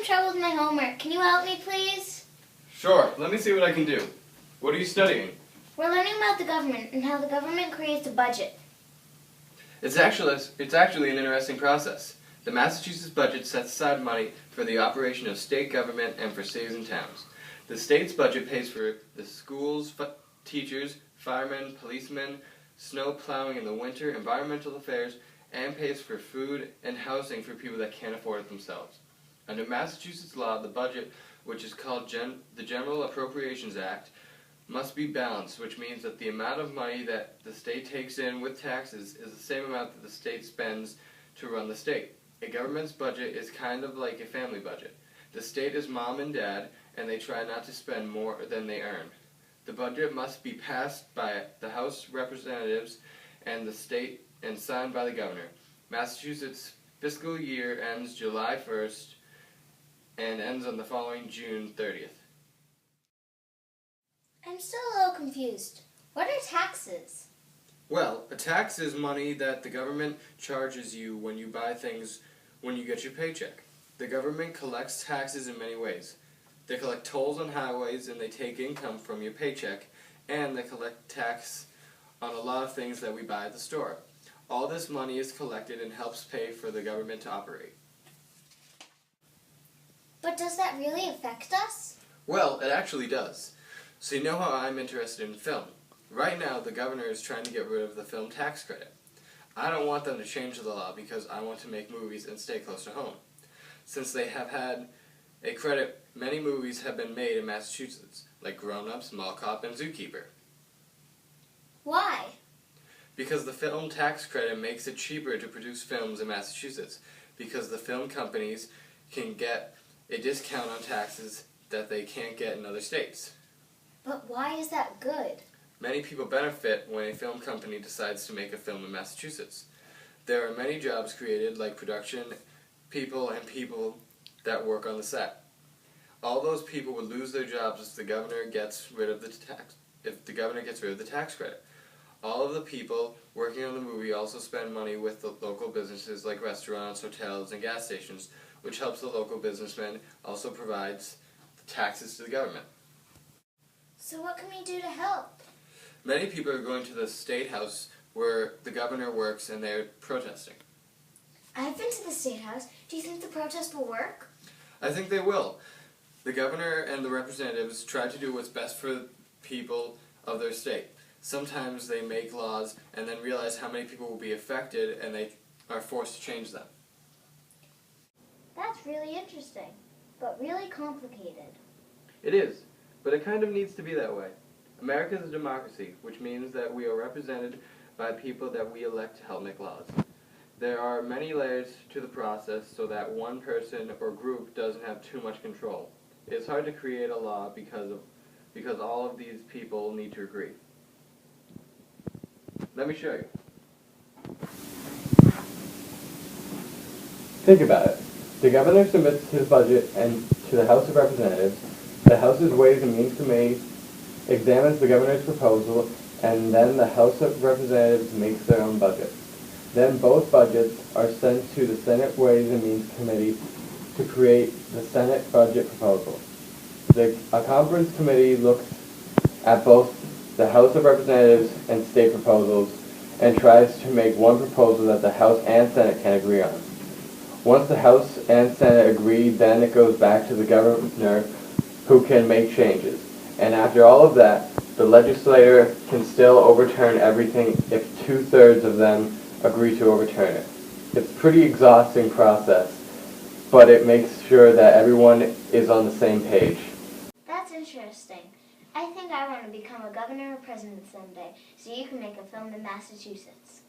some trouble with my homework. Can you help me, please? Sure, let me see what I can do. What are you studying? We're learning about the government and how the government creates a budget. It's actually an interesting process. The Massachusetts budget sets aside money for the operation of state government and for cities and towns. The state's budget pays for the schools, teachers, firemen, policemen, snow plowing in the winter, environmental affairs, and pays for food and housing for people that can't afford it themselves. Under Massachusetts law, the budget, which is called the General Appropriations Act, must be balanced, which means that the amount of money that the state takes in with taxes is the same amount that the state spends to run the state. A government's budget is kind of like a family budget. The state is mom and dad, and they try not to spend more than they earn. The budget must be passed by the House of Representatives and the state and signed by the governor. Massachusetts' fiscal year ends July 1st and ends on the following June 30th. I'm still a little confused. What are taxes? Well, a tax is money that the government charges you when you buy things when you get your paycheck. The government collects taxes in many ways. They collect tolls on highways and they take income from your paycheck, and they collect tax on a lot of things that we buy at the store. All this money is collected and helps pay for the government to operate. But does that really affect us? Well, it actually does. So you know how I'm interested in film. Right now, the governor is trying to get rid of the film tax credit. I don't want them to change the law because I want to make movies and stay close to home. Since they have had a credit, many movies have been made in Massachusetts, like Grown Ups, Mall Cop, and Zookeeper. Why? Because the film tax credit makes it cheaper to produce films in Massachusetts, because the film companies can get a discount on taxes that they can't get in other states. But why is that good? Many people benefit when a film company decides to make a film in Massachusetts. There are many jobs created, like production people and people that work on the set. All those people would lose their jobs if the governor gets rid of the tax credit. All of the people working on the movie also spend money with the local businesses like restaurants, hotels, and gas stations, which helps the local businessmen, also provides the taxes to the government. So what can we do to help? Many people are going to the State House where the governor works and they're protesting. I've been to the State House. Do you think the protest will work? I think they will. The governor and the representatives try to do what's best for the people of their state. Sometimes they make laws and then realize how many people will be affected and they are forced to change them. That's really interesting, but really complicated. It is, but it kind of needs to be that way. America is a democracy, which means that we are represented by people that we elect to help make laws. There are many layers to the process so that one person or group doesn't have too much control. It's hard to create a law because all of these people need to agree. Let me show you. Think about it. The governor submits his budget and to the House of Representatives. The House's Ways and Means Committee examines the governor's proposal, and then the House of Representatives makes their own budget. Then both budgets are sent to the Senate Ways and Means Committee to create the Senate budget proposal. A conference committee looks at both the House of Representatives and state proposals and tries to make one proposal that the House and Senate can agree on. Once the House and Senate agree, then it goes back to the governor, who can make changes. And after all of that, the legislator can still overturn everything if 2/3 of them agree to overturn it. It's a pretty exhausting process, but it makes sure that everyone is on the same page. That's interesting. I think I want to become a governor or president someday, so you can make a film in Massachusetts.